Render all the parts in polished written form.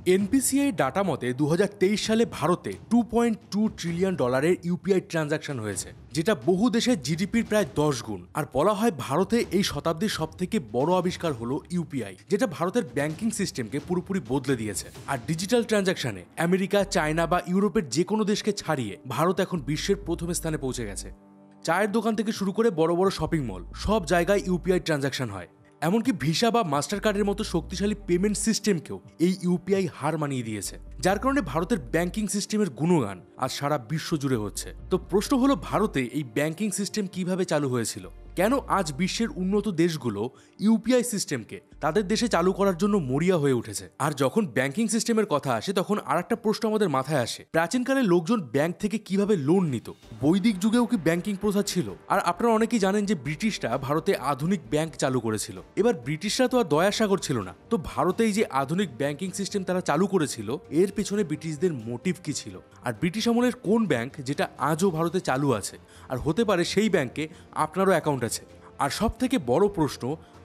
NPCI data মতে 2023 সালে ভারতে $2.2 ট্রিলিয়ন ইউপিআই ট্রানজাকশন হয়েছে, যেটা বহু দেশের জিডিপির প্রায় 10 গুণ। আর বলা হয় ভারতে এই শতাব্দীর সবথেকে বড় আবিষ্কার হলো ইউপিআই, যেটা ভারতের ব্যাংকিং সিস্টেমকে পুরোপুরি বদলে দিয়েছে। আর ডিজিটাল ট্রানজাকশনে আমেরিকা, চায়না বা ইউরোপের যে কোনো দেশকে ছাড়িয়ে ভারত এখন বিশ্বের প্রথম স্থানে পৌঁছে গেছে। চায়ের দোকান থেকে শুরু করে বড় বড় শপিং মল, সব জায়গায় ইউপিআই ট্রানজাকশন হয়। এমনকি ভিসা বা মাস্টার কার্ডের মতো শক্তিশালী পেমেন্ট সিস্টেমকেও এই ইউপিআই হার মানিয়ে দিয়েছে, যার কারণে ভারতের ব্যাংকিং সিস্টেমের গুণগান আজ সারা বিশ্ব জুড়ে হচ্ছে। তো প্রশ্ন হলো, ভারতে এই ব্যাংকিং সিস্টেম কিভাবে চালু হয়েছিল? কেন আজ বিশ্বের উন্নত দেশগুলো ইউপিআই সিস্টেমকে তাদের দেশে চালু করার জন্য মরিয়া হয়ে উঠেছে? আর যখন ব্যাংকিং সিস্টেমের কথা আসে, তখন আরেকটা প্রশ্ন আমাদের মাথায় আসে, প্রাচীনকালে লোকজন ব্যাংক থেকে কিভাবে লোন নিত? বৈদিক যুগেও কি ব্যাংকিং প্রথা ছিল? আর আপনারা অনেকেই জানেন যে ব্রিটিশরা ভারতে আধুনিক ব্যাংক চালু করেছিল। এবার ব্রিটিশরা তো আর দয়াসাগর ছিল না, তো ভারতে এই যে আধুনিক ব্যাংকিং সিস্টেম তারা চালু করেছিল, এর পেছনে ব্রিটিশদের মোটিভ কি ছিল? আর ব্রিটিশ আমলের কোন ব্যাংক যেটা আজও ভারতে চালু আছে? আর হতে পারে সেই ব্যাংকে আপনারও অ্যাকাউন্ট আছে। আর সব থেকে বড় প্রশ্ন,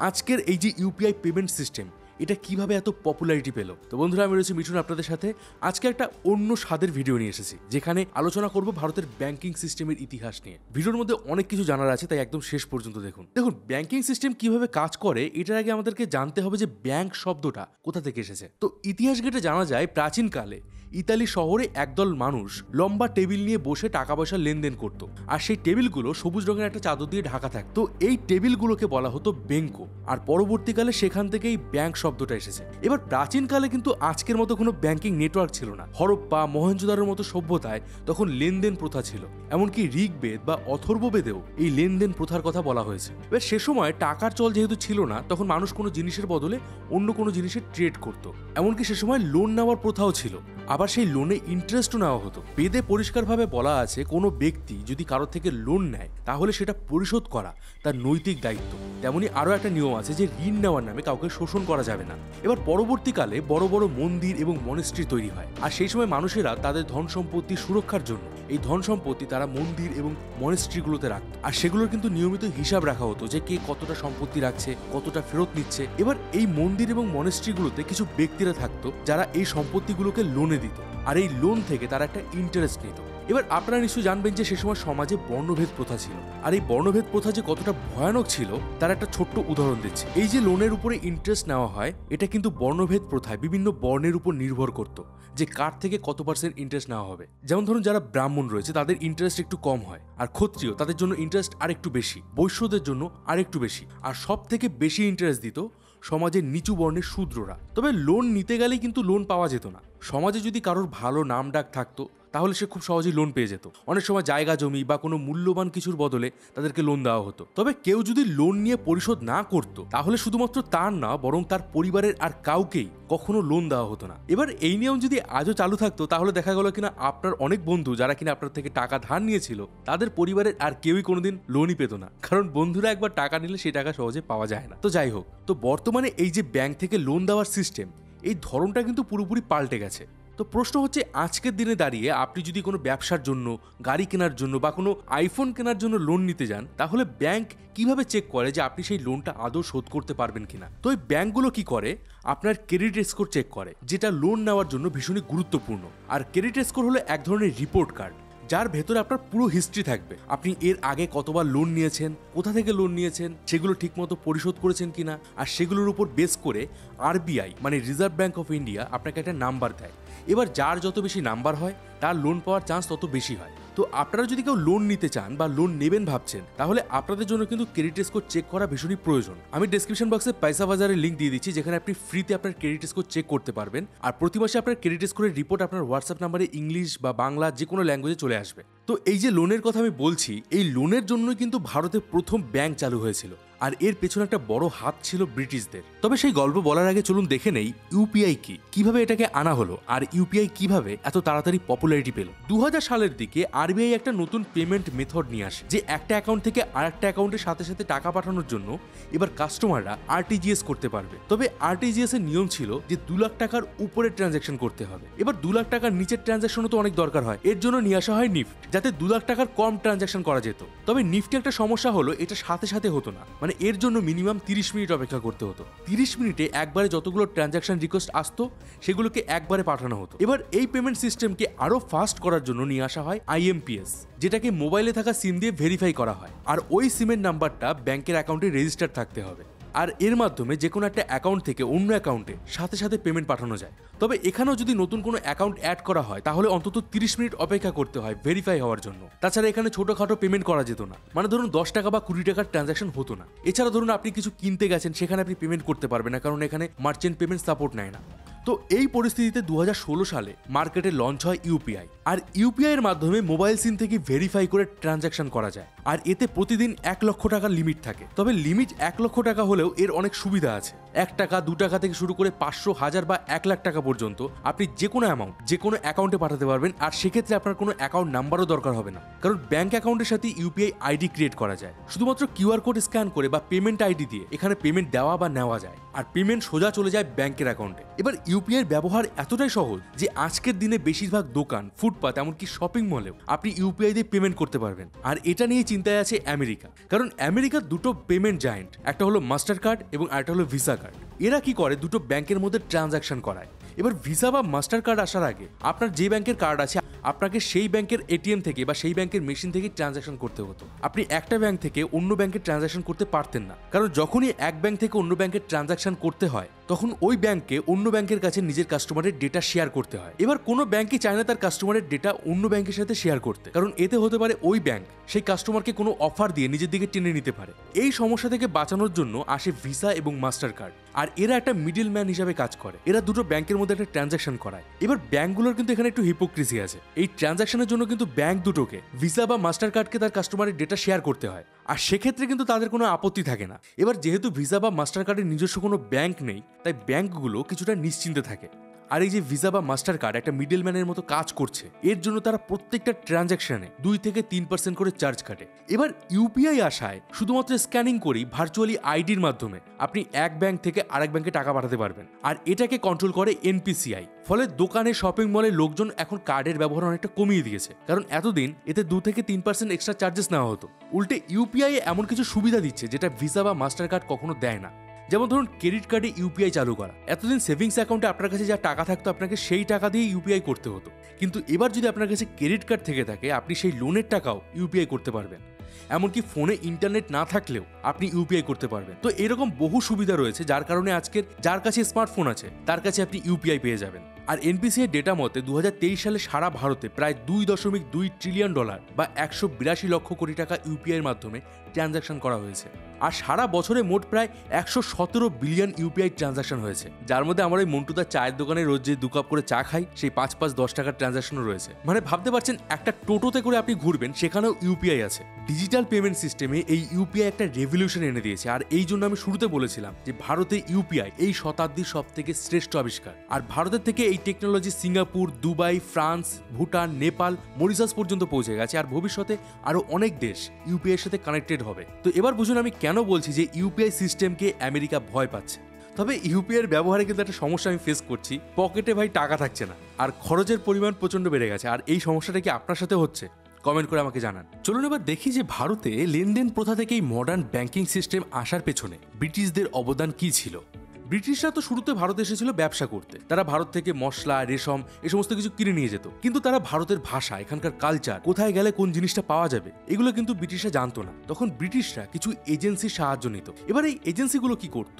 আজকের এই যে ইউপিআই পেমেন্ট সিস্টেম, এটা কিভাবে এত পপুলারিটি পেল? তো বন্ধুরা, আমি রয়েছি মিঠুন আপনাদের সাথে। আজকে একটা অন্য স্বাদের ভিডিও নিয়ে এসেছি, যেখানে আলোচনা করব ভারতের ব্যাংকিং সিস্টেমের ইতিহাস নিয়ে। ভিডিওর মধ্যে অনেক কিছু জানার আছে, তাই একদম শেষ পর্যন্ত দেখুন। ব্যাংকিং সিস্টেম কিভাবে কাজ করে এটার আগে আমাদেরকে জানতে হবে যে ব্যাংক শব্দটা কোথা থেকে এসেছে। তো ইতিহাস ঘেটে জানা যায়, প্রাচীনকালে ইতালি শহরে একদল মানুষ লম্বা টেবিল নিয়ে বসে টাকা পয়সা লেনদেন করত। আর সেই টেবিলগুলো সবুজ রঙের একটা চাদর দিয়ে ঢাকা থাকতো। এই টেবিলগুলোকে বলা হতো বেঙ্কো। আর পরবর্তীকালে সেখান থেকেই ব্যাংক শব্দটা এসেছে। এবার প্রাচীনকালে কিন্তু আজকের মতো কোনো ব্যাংকিং নেটওয়ার্ক ছিল না। হরপ্পা, মহেঞ্জোদারোর মতো সভ্যতায় তখন লেনদেন প্রথা ছিল। এমনকি ঋগ্বেদ বা অথর্ববেদেও এই লেনদেন প্রথার কথা বলা হয়েছে। এবার সে সময় টাকার চল যেহেতু ছিল না, তখন মানুষ কোনো জিনিসের বদলে অন্য কোনো জিনিসের ট্রেড করত। এমনকি সে সময় লোন নেওয়ার প্রথাও ছিল। আবার সেই লোনে ইন্টারেস্টও নেওয়া হতো। বেদে পরিষ্কারভাবে বলা আছে, কোনো ব্যক্তি যদি কারো থেকে লোন নেয়, তাহলে সেটা পরিশোধ করা তার নৈতিক দায়িত্ব। তেমনি আরও একটা নিয়ম আছে যে ঋণ নেওয়ার নামে কাউকে শোষণ করা যাবে না। এবার পরবর্তীকালে বড় বড় মন্দির এবং মনেস্ট্রি তৈরি হয়। আর সেই সময় মানুষেরা তাদের ধন সম্পত্তি সুরক্ষার জন্য এই ধন সম্পত্তি তারা মন্দির এবং মনেস্ট্রিগুলোতে রাখত। আর সেগুলোর কিন্তু নিয়মিত হিসাব রাখা হতো যে কে কতটা সম্পত্তি রাখছে, কতটা ফেরত নিচ্ছে। এবার এই মন্দির এবং মনেস্ট্রিগুলোতে কিছু ব্যক্তিরা থাকতো যারা এই সম্পত্তিগুলোকে লোনে দিত, আর এই লোন থেকে তারা একটা ইন্টারেস্ট নিত। এবার আপনারা নিশ্চয়ই জানবেন যে সে সময় সমাজে বর্ণভেদ প্রথা ছিল। আর এই বর্ণভেদ প্রথা যে কতটা ভয়ানক ছিল তার একটা ছোট্ট উদাহরণ দিচ্ছি। এই যে লোনের উপরে ইন্টারেস্ট নেওয়া হয়, এটা কিন্তু বর্ণভেদ প্রথায় বিভিন্ন বর্ণের উপর নির্ভর করত যে কার থেকে কত পার্সেন্ট ইন্টারেস্ট নেওয়া হবে। যেমন ধরুন, যারা ব্রাহ্মণ রয়েছে তাদের ইন্টারেস্ট একটু কম হয়, আর ক্ষত্রিয় তাদের জন্য ইন্টারেস্ট আরেকটু বেশি, বৈশ্যদের জন্য আরেকটু বেশি। আর সব থেকে বেশি ইন্টারেস্ট দিত সমাজের নিচু বর্ণের শূদ্ররা। তবে লোন নিতে গেলেই কিন্তু লোন পাওয়া যেত না। সমাজে যদি কারোর ভালো নাম ডাক থাকতো, তাহলে সে খুব সহজেই লোন পেয়ে যেত। অনেক সময় জায়গা জমি বা কোনো মূল্যবান কিছুর বদলে তাদেরকে লোন দেওয়া হতো। তবে কেউ যদি লোন নিয়ে পরিশোধ না করতো, তাহলে শুধুমাত্র তার না, বরং তার পরিবারের আর কাউকেই কখনো লোন দেওয়া হতো না। এবার এই নিয়ম যদি আজও চালু থাকতো, তাহলে দেখা গেল কিনা আপনার অনেক বন্ধু যারা কিনা আপনার থেকে টাকা ধার নিয়েছিল, তাদের পরিবারের আর কেউই কোনোদিন লোনই পেত না। কারণ বন্ধুরা একবার টাকা নিলে সেই টাকা সহজে পাওয়া যায় না। তো যাই হোক, তো বর্তমানে এই যে ব্যাংক থেকে লোন দেওয়ার সিস্টেম, এই ধরনটা কিন্তু পুরোপুরি পাল্টে গেছে। তো প্রশ্ন হচ্ছে, আজকের দিনে দাঁড়িয়ে আপনি যদি কোনো ব্যবসার জন্য, গাড়ি কেনার জন্য বা কোনো আইফোন কেনার জন্য লোন নিতে যান, তাহলে ব্যাংক কিভাবে চেক করে যে আপনি সেই লোনটা আদৌ শোধ করতে পারবেন কিনা? তো এই ব্যাংকগুলো কি করে, আপনার ক্রেডিট স্কোর চেক করে, যেটা লোন নেওয়ার জন্য ভীষণই গুরুত্বপূর্ণ। আর ক্রেডিট স্কোর হলো এক ধরনের রিপোর্ট কার্ড, যার ভেতরে আপনার পুরো হিস্ট্রি থাকবে। আপনি এর আগে কতবার লোন নিয়েছেন, কোথা থেকে লোন নিয়েছেন, সেগুলো ঠিকমতো পরিশোধ করেছেন কিনা। আর সেগুলোর উপর বেস করে আরবিআই মানে রিজার্ভ ব্যাংক অফ ইন্ডিয়া আপনাকে একটা নাম্বার দেয়। এবার যার যত বেশি নাম্বার হয়, তার লোন পাওয়ার চান্স তত বেশি হয়। তো আপনারা যদি কেউ লোন নিতে চান বা লোন নেবেন ভাবছেন, তাহলে আপনাদের জন্য কিন্তু ক্রেডিট স্কোর চেক করা ভীষণই প্রয়োজন। আমি ডেসক্রিপশন বক্সে পয়সা বাজারের লিঙ্ক দিয়ে দিচ্ছি, যেখানে আপনি ফ্রিতে আপনার ক্রেডিট স্কোর চেক করতে পারবেন। আর প্রতি মাসে আপনার ক্রেডিট স্কোরের রিপোর্ট আপনার হোয়াটসঅ্যাপ নাম্বারে ইংলিশ বা বাংলা যে কোনো ল্যাঙ্গুয়েজে চলে আসবে। তো এই যে লোনের কথা আমি বলছি, এই লোনের জন্যই কিন্তু ভারতে প্রথম ব্যাংক চালু হয়েছিল। আর এর পেছনে একটা বড় হাত ছিল ব্রিটিশদের। তবে সেই গল্প বলার আগে চলুন দেখে নেই ইউপিআই কি, কিভাবে এটাকে আনা হলো, আর ইউপিআই কিভাবে এত তাড়াতাড়ি পপুলারিটি পেল। 2000 সালের দিকে আরবিআই একটা নতুন পেমেন্ট মেথড নিয়ে আসে, যে একটা অ্যাকাউন্ট থেকে আরেকটা অ্যাকাউন্টের সাথে সাথে টাকা পাঠানোর জন্য এবার কাস্টমাররা আরটিজিএস করতে পারবে। তবে আরটিজিএস এর নিয়ম ছিল যে 2 লাখ টাকার উপরে ট্রানজাকশন করতে হবে। এবার 2 লাখ টাকার নিচের ট্রানজাকশনও তো অনেক দরকার হয়। এর জন্য নিয়ে আসা হয় নিফট, যাতে 2 লাখ টাকার কম ট্রানজাকশন করা যেত। তবে নিফটে একটা সমস্যা হলো, এটা সাথে সাথে হতো না। মানে এর জন্য মিনিমাম 30 মিনিট অপেক্ষা করতে হতো। 30 মিনিটে একবারে যতগুলো ট্রানজাকশন রিকোয়েস্ট আসতো সেগুলোকে একবারে পাঠানো হতো। এবার এই পেমেন্ট সিস্টেমকে আরো ফাস্ট করার জন্য নিয়ে আসা হয় IMPS, যেটাকে মোবাইলে থাকা সিম দিয়ে ভেরিফাই করা হয়। আর ওই সিমের নাম্বারটা ব্যাংকের অ্যাকাউন্টে রেজিস্টার থাকতে হবে। আর এর মাধ্যমে যে কোনো একটা অ্যাকাউন্ট থেকে অন্য অ্যাকাউন্টে সাথে সাথে পেমেন্ট পাঠানো যায়। তবে এখানেও যদি নতুন কোনো অ্যাকাউন্ট অ্যাড করা হয় তাহলে অন্তত 30 মিনিট অপেক্ষা করতে হয় ভেরিফাই হওয়ার জন্য। তাছাড়া এখানে ছোটখাটো পেমেন্ট করা যেত না, মানে ধরুন 10 টাকা বা 20 টাকার ট্রানজাকশন হতো না। এছাড়া ধরুন আপনি কিছু কিনতে গেছেন, সেখানে আপনি পেমেন্ট করতে পারবেন না, কারণ এখানে মার্চেন্ট পেমেন্ট সাপোর্ট নেয় না। তো এই পরিস্থিতিতে 2016 সালে মার্কেটে লঞ্চ হয় ইউপিআই। আর ইউপিআই এর মাধ্যমে মোবাইল সিম থেকে ভেরিফাই করে ট্রানজাকশন করা যায়। আর এতে প্রতিদিন 1 লক্ষ টাকার লিমিট থাকে। তবে লিমিট 1 লক্ষ টাকা হলেও এর অনেক সুবিধা আছে। 1 টাকা 2 টাকা থেকে শুরু করে 500, 1000 বা 1 লাখ টাকা পর্যন্ত আপনি যে কোনো অ্যামাউন্ট যে কোনো অ্যাকাউন্টে পাঠাতে পারবেন। আর সেক্ষেত্রে আপনার কোনো অ্যাকাউন্ট নাম্বারও দরকার হবে না, কারণ ব্যাংক অ্যাকাউন্টের সাথে ইউপিআই আইডি ক্রিয়েট করা যায়। শুধুমাত্র কিউআর কোড স্ক্যান করে বা পেমেন্ট আইডি দিয়ে এখানে পেমেন্ট দেওয়া বা নেওয়া যায়, আর পেমেন্ট সোজা চলে যায় ব্যাংকের অ্যাকাউন্টে। এবার ইউপিআই এর ব্যবহার এতটাই সহজ যে আজকের দিনে বেশিরভাগ দোকান, ফুটপাত, এমনকি শপিং মলেও আপনি ইউপিআই দিয়ে পেমেন্ট করতে পারবেন। আর এটা নিয়ে চিন্তায় আছে আমেরিকা, কারণ আমেরিকার দুটো পেমেন্ট জায়ান্ট, একটা হলো মাস্টার কার্ড এবং আরেকটা হলো ভিসা কার্ড। এরা কি করে, দুটো ব্যাংকের মধ্যে ট্রানজাকশন করায়। এবার ভিসা বা মাস্টার কার্ড আসার আগে আপনার যে ব্যাংকের কার্ড আছে আপনাকে সেই ব্যাংকের এটিএম থেকে বা সেই ব্যাংকের মেশিন থেকে ট্রানজাকশন করতে হতো। আপনি একটা ব্যাংক থেকে অন্য ব্যাংকে ট্রানজাকশন করতে পারতেন না, কারণ যখনই এক ব্যাংক থেকে অন্য ব্যাংকে ট্রানজাকশন করতে হয় তখন ওই ব্যাংককে অন্য ব্যাংকের কাছে নিজের কাস্টমারের ডেটা শেয়ার করতে হয়। এবার কোনো ব্যাংকই চায় না তার কাস্টমারের ডেটা অন্য ব্যাংকের সাথে শেয়ার করতে, কারণ এতে হতে পারে ওই ব্যাংক সেই কাস্টমারকে কোনো অফার দিয়ে নিজের দিকে টেনে নিতে পারে। এই সমস্যা থেকে বাঁচানোর জন্য আসে ভিসা এবং মাস্টার কার্ড। আর এরা একটা মিডল ম্যান হিসাবে কাজ করে। এরা দুটো ব্যাংকের মধ্যে একটা ট্রানজাকশন করায়। এবার ব্যাংকগুলোর কিন্তু এখানে একটু হিপোক্রিসি আছে। এই ট্রানজাকশনের জন্য কিন্তু ব্যাংক দুটোকে ভিসা বা মাস্টার কার্ডকে তার কাস্টমারের ডেটা শেয়ার করতে হয়, আর সেক্ষেত্রে কিন্তু তাদের কোনো আপত্তি থাকে না। এবার যেহেতু ভিসা বা মাস্টার কার্ডের নিজস্ব কোনো ব্যাংক নেই, তাই ব্যাংকগুলো কিছুটা নিশ্চিন্তে থাকে। আর এই যে ভিসা বা মাস্টার কার্ড একটা মিডল ম্যানের মতো কাজ করছে, এর জন্য তারা প্রত্যেকটা ট্রানজাকশনে 2 থেকে 3% করে চার্জ কাটে। এবার ইউপিআই আসায় শুধুমাত্র স্ক্যানিং করেই ভার্চুয়ালি আইডির মাধ্যমে আপনি এক ব্যাংক থেকে আরেক ব্যাংকে টাকা পাঠাতে পারবেন। আর এটাকে কন্ট্রোল করে এনপিসিআই। ফলে দোকানে, শপিং মলে লোকজন এখন কার্ডের ব্যবহার অনেকটা কমিয়ে দিয়েছে, কারণ এতদিন এতে 2 থেকে 3% এক্সট্রা চার্জেস নেওয়া হতো। উল্টে ইউপিআই এমন কিছু সুবিধা দিচ্ছে যেটা ভিসা বা মাস্টার কার্ড কখনো দেয় না। যেমন ধরুন ক্রেডিট কার্ডে ইউপিআই চালু করা। এতদিন সেভিংস অ্যাকাউন্টে আপনার কাছে যা টাকা থাকতো আপনাকে সেই টাকা দিয়ে ইউপিআই করতে হতো, কিন্তু এবার যদি আপনার কাছে ক্রেডিট কার্ড থেকে থাকে আপনি সেই লোনের টাকাও ইউপিআই করতে পারবেন। এমনকি ফোনে ইন্টারনেট না থাকলেও আপনি ইউপিআই করতে পারবেন। তো এরকম বহু সুবিধা রয়েছে যার কারণে আজকের যার কাছে স্মার্টফোন আছে তার কাছে আপনি ইউপিআই পেয়ে যাবেন। আর এনপিসিআই ডেটা মতে 2023 সালে সারা ভারতে প্রায় $2.2 ট্রিলিয়ন বা 182 লক্ষ কোটি টাকা ইউপিআই এর মাধ্যমে ট্রানজাকশন করা হয়েছে। আর সারা বছরে মোট প্রায় 117 বিলিয়ন ইউপিআই ট্রানজাকশন হয়েছে, যার মধ্যে আমার ওই মন্টুদার চায়ের দোকানে রোজ যে 2 কাপ করে চা খাই সেই 5-10 টাকার ট্রানজাকশনও রয়েছে। মানে ভাবতে পারছেন একটা টোটোতে করে আপনি ঘুরবেন, সেখানেও ইউপিআই আছে। ডিজিটাল পেমেন্ট সিস্টেমে এই ইউপিআই একটা রেভলিউশন এনে দিয়েছে। আর এই জন্য আমি শুরুতে বলেছিলাম যে ভারতে ইউপিআই এই শতাব্দীর সব থেকে শ্রেষ্ঠ আবিষ্কার। আর ভারতের থেকে এই technology Singapore, Dubai, France, Bhutan, Nepal, Mauritius পর্যন্ত পৌঁছে গেছে। আর ভবিষ্যতে আরো অনেক দেশ ইউপিআই এর সাথে কানেক্টেড হবে। তো এবার বুঝুন আমি কেন বলছি যে ইউপিআই সিস্টেমকে আমেরিকা ভয় পাচ্ছে। তবে ইউপিআই এর ব্যবহারে কিন্তু একটা সমস্যা আমি ফেস করছি। পকেটে ভাই টাকা থাকছে না, আর খরচের পরিমাণ প্রচন্ড বেড়ে গেছে। আর এই সমস্যাটা কি আপনার সাথে হচ্ছে? কমেন্ট করে আমাকে জানান। চলুন এবার দেখি যে ভারতে লেনদেন প্রথা থেকে এই মডার্ন ব্যাংকিং সিস্টেম আসার পেছনে ব্রিটিশদের অবদান কি ছিল। ব্রিটিশরা তো শুরুতে ভারতে এসেছিল ব্যবসা করতে। তারা ভারত থেকে মশলা, রেশম এই সমস্ত কিছু কিনে নিয়ে যেত, কিন্তু তারা ভারতের ভাষা, এখানকার কালচার, কোথায় গেলে কোন জিনিসটা পাওয়া যাবে এগুলো কিন্তু ব্রিটিশরা জানতো না। তখন ব্রিটিশরা কিছু এজেন্সির সাহায্য নিত। এবার এই এজেন্সিগুলো কি করত,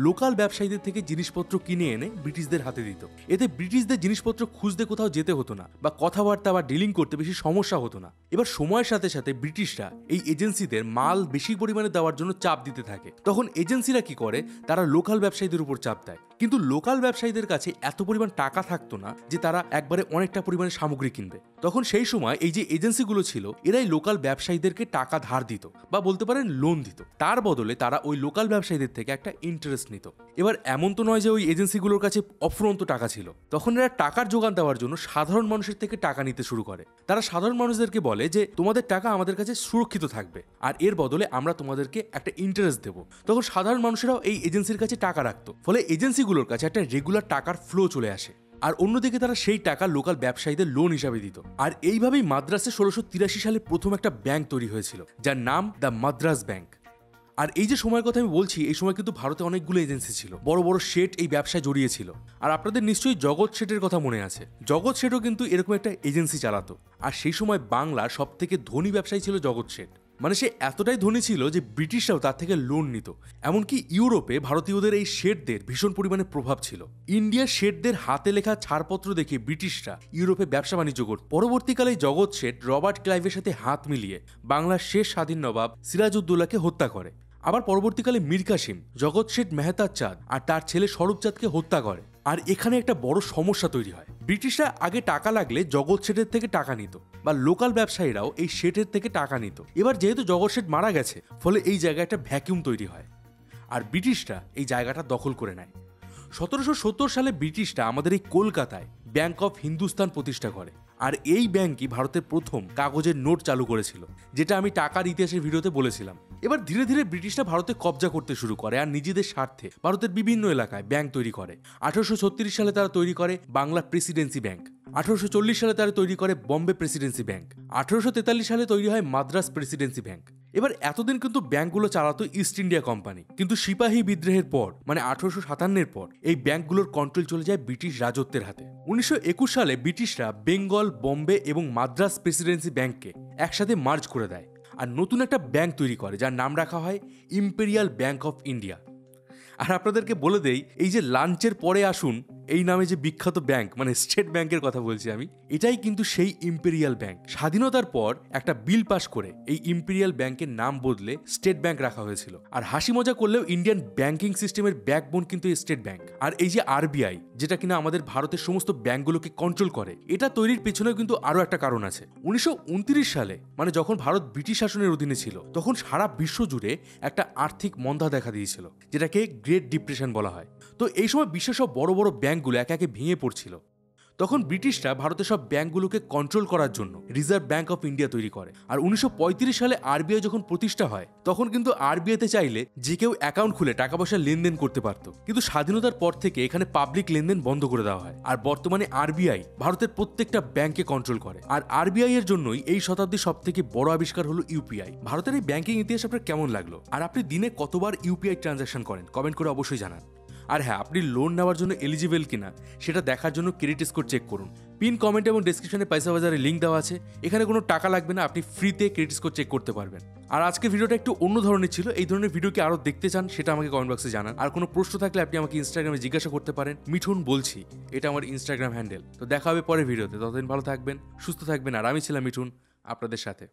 লোকাল ব্যবসায়ীদের থেকে জিনিসপত্র কিনে এনে ব্রিটিশদের হাতে দিত। এতে ব্রিটিশদের জিনিসপত্র খুঁজতে কোথাও যেতে হতো না, বা কথাবার্তা বা ডিলিং করতে বেশি সমস্যা হতো না। এবার সময়ের সাথে সাথে ব্রিটিশরা এই এজেন্সিদের মাল বেশি পরিমাণে দেওয়ার জন্য চাপ দিতে থাকে। তখন এজেন্সিরা কি করে, তারা লোকাল ব্যবসায়ীদের উপর চাপ দেয়। কিন্তু লোকাল ব্যবসায়ীদের কাছে এত পরিমাণ টাকা থাকতো না যে তারা একবারে অনেকটা পরিমাণে সামগ্রী কিনবে। তখন সেই সময় এই যে এজেন্সিগুলো ছিল এরাই লোকাল ব্যবসায়ীদেরকে টাকা ধার দিত, বা বলতে পারেন লোন দিত। তার বদলে তারা ওই লোকাল ব্যবসায়ীদের থেকে একটা ইন্টারেস্ট নিত। এবার এমন তো নয় যে ওই এজেন্সিগুলোর কাছে অফুরন্ত টাকা ছিল। তখন এরা টাকার যোগান দেওয়ার জন্য সাধারণ মানুষের থেকে টাকা নিতে শুরু করে। তারা সাধারণ মানুষদেরকে বলে যে তোমাদের টাকা আমাদের কাছে সুরক্ষিত থাকবে, আর এর বদলে আমরা তোমাদেরকে একটা ইন্টারেস্ট দেবো। তখন সাধারণ মানুষেরাও এই এজেন্সির কাছে টাকা রাখতো। ফলে এজেন্সিগুলোর কাছে একটা রেগুলার টাকার ফ্লো চলে আসে। আর অন্যদিকে তারা সেই টাকা লোকাল ব্যবসায়ীদের লোন হিসাবে দিত। আর এইভাবেই মাদ্রাসে 1683 সালে প্রথম একটা ব্যাংক তৈরি হয়েছিল, যার নাম দ্য মাদ্রাস ব্যাংক। আর এই যে সময়ের কথা আমি বলছি, এই সময় কিন্তু ভারতে অনেকগুলো এজেন্সি ছিল, বড় বড় শেঠ এই ব্যবসায় জড়িয়েছিল। আর আপনাদের নিশ্চয়ই জগৎ শেঠের কথা মনে আছে। জগৎ শেঠও কিন্তু এরকম একটা এজেন্সি চালাতো। আর সেই সময় বাংলার সব থেকে ধনী ব্যবসায়ী ছিল জগৎ শেঠ। মানে সে এতটাই ধনী ছিল যে ব্রিটিশরাও তার থেকে লোন নিত। এমনকি ইউরোপে ভারতীয়দের এই শেঠদের ভীষণ পরিমাণে প্রভাব ছিল। ইন্ডিয়ার শেঠদের হাতে লেখা ছাড়পত্র দেখে ব্রিটিশরা ইউরোপে ব্যবসা বাণিজ্য করত। পরবর্তীকালে জগৎ শেঠ রবার্ট ক্লাইভের সাথে হাত মিলিয়ে বাংলার শেষ স্বাধীন নবাব সিরাজউদ্দৌলাকে হত্যা করে। আবার পরবর্তীকালে মীর কাসিম জগৎ শেঠ মেহতাব চাঁদ আর তার ছেলে স্বরূপ চাঁদকে হত্যা করে। আর এখানে একটা বড় সমস্যা তৈরি হয়। ব্রিটিশরা আগে টাকা লাগলে জগৎ শেঠের থেকে টাকা নিত, বা লোকাল ব্যবসায়ীরাও এই শেঠের থেকে টাকা নিত। এবার যেহেতু জগৎ শেঠ মারা গেছে, ফলে এই জায়গায় একটা ভ্যাকিউম তৈরি হয়, আর ব্রিটিশরা এই জায়গাটা দখল করে নেয়। 1770 সালে ব্রিটিশরা আমাদের এই কলকাতায় ব্যাংক অফ হিন্দুস্তান প্রতিষ্ঠা করে। আর এই ব্যাংকই ভারতের প্রথম কাগজের নোট চালু করেছিল, যেটা আমি টাকার ইতিহাসের ভিডিওতে বলেছিলাম। এবার ধীরে ধীরে ব্রিটিশরা ভারতে কবজা করতে শুরু করে আর নিজেদের স্বার্থে ভারতের বিভিন্ন এলাকায় ব্যাংক তৈরি করে। 1836 সালে তারা তৈরি করে বাংলা প্রেসিডেন্সি ব্যাংক। 1840 সালে তারা তৈরি করে বম্বে প্রেসিডেন্সি ব্যাংক। 1843 সালে তৈরি হয় মাদ্রাস প্রেসিডেন্সি ব্যাংক। এবার এতদিন কিন্তু ব্যাংকগুলো চালাতো ইস্ট ইন্ডিয়া কোম্পানি, কিন্তু সিপাহী বিদ্রোহের পর মানে 1857-এর পর এই ব্যাংকগুলোর কন্ট্রোল চলে যায় ব্রিটিশ রাজত্বের হাতে। 1921 সালে ব্রিটিশরা বেঙ্গল, বম্বে এবং মাদ্রাস প্রেসিডেন্সি ব্যাংককে একসাথে মার্জ করে দেয় আর নতুন একটা ব্যাংক তৈরি করে, যার নাম রাখা হয় ইম্পেরিয়াল ব্যাংক অফ ইন্ডিয়া। আর আপনাদেরকে বলে দেই, এই যে লাঞ্চের পরে আসুন এই নামে যে বিখ্যাত ব্যাংক, মানে স্টেট ব্যাংকের কথা বলছি আমি, এটাই কিন্তু সেই ইম্পেরিয়াল ব্যাংক। স্বাধীনতার পর একটা বিল পাশ করে এই ইম্পেরিয়াল ব্যাংকের নাম বদলে স্টেট ব্যাংক রাখা হয়েছিল। আর হাসি মজা করলেও ইন্ডিয়ান ব্যাংকিং সিস্টেমের ব্যাকবোন কিন্তু স্টেট ব্যাংক। আর এই যে আরবিআই, যেটা কিনা আমাদের ভারতের সমস্ত ব্যাংকগুলোকে কন্ট্রোল করে, এটা তৈরির পেছনেও কিন্তু আরো একটা কারণ আছে। 1929 সালে মানে যখন ভারত ব্রিটিশ শাসনের অধীনে ছিল, তখন সারা বিশ্ব জুড়ে একটা আর্থিক মন্দা দেখা দিয়েছিল, যেটাকে গ্রেট ডিপ্রেশন বলা হয়। তো এই সময় বিশ্বের সব বড় বড় ব্যাংকগুলো একে একে ভেঙে পড়ছিল। তখন ব্রিটিশরা ভারতের সব ব্যাংকগুলোকে কন্ট্রোল করার জন্য রিজার্ভ ব্যাংক অফ ইন্ডিয়া তৈরি করে। আর 1935 সালে আরবিআই যখন প্রতিষ্ঠা হয়, তখন কিন্তু আরবিআইতে চাইলে যে কেউ অ্যাকাউন্ট খুলে টাকা পয়সা লেনদেন করতে পারত। কিন্তু স্বাধীনতার পর থেকে এখানে পাবলিক লেনদেন বন্ধ করে দেওয়া হয়। আর বর্তমানে আরবিআই ভারতের প্রত্যেকটা ব্যাংকে কন্ট্রোল করে। আর আরবিআই এর জন্যই এই শতাব্দীর সব থেকে বড় আবিষ্কার হলো ইউপিআই। ভারতের এই ব্যাংকিং ইতিহাস আপনার কেমন লাগলো? আর আপনি দিনে কতবার ইউপিআই ট্রানজাকশন করেন? কমেন্ট করে অবশ্যই জানান। আর হ্যাঁ, আপনি লোন নেওয়ার জন্য এলিজিবল কিনা সেটা দেখার জন্য ক্রেডিট স্কোর চেক করুন। পিন কমেন্ট এবং ডেসক্রিপশনে পয়সা বাজারের লিঙ্ক দেওয়া আছে। এখানে কোনো টাকা লাগবে না, আপনি ফ্রিতে ক্রেডিট স্কোর চেক করতে পারবেন। আর আজকে ভিডিওটা একটু অন্য ধরনের ছিল। এই ধরনের ভিডিও কি আরও দেখতে চান সেটা আমাকে কমেন্ট বক্সে জানান। আর কোনো প্রশ্ন থাকলে আপনি আমাকে ইনস্টাগ্রামে জিজ্ঞাসা করতে পারেন। মিঠুন বলছি, এটা আমার ইনস্টাগ্রাম হ্যান্ডেল। তো দেখা হবে পরের ভিডিওতে। ততদিন ভালো থাকবেন, সুস্থ থাকবেন। আর আমি ছিলাম মিঠুন, আপনাদের সাথে।